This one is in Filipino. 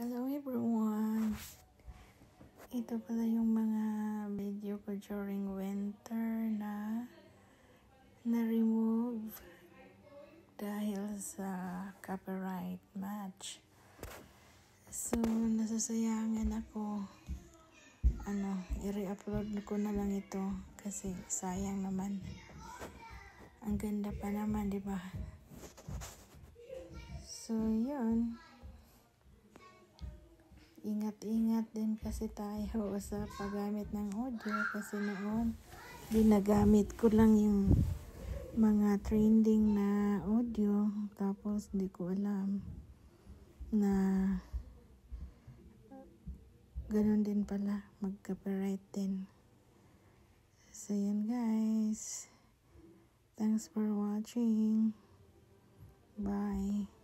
Hello everyone! Ito pala yung mga video ko during winter na na-remove dahil sa copyright match. So, nasasayangan ako. I-re-upload ko na lang ito kasi sayang naman. Ang ganda pa naman, di ba? So, yun. Ingat-ingat din kasi tayo sa paggamit ng audio kasi noon ginagamit ko lang yung mga trending na audio tapos di ko alam na ganun din pala mag-copyright din. So yun guys, thanks for watching, bye.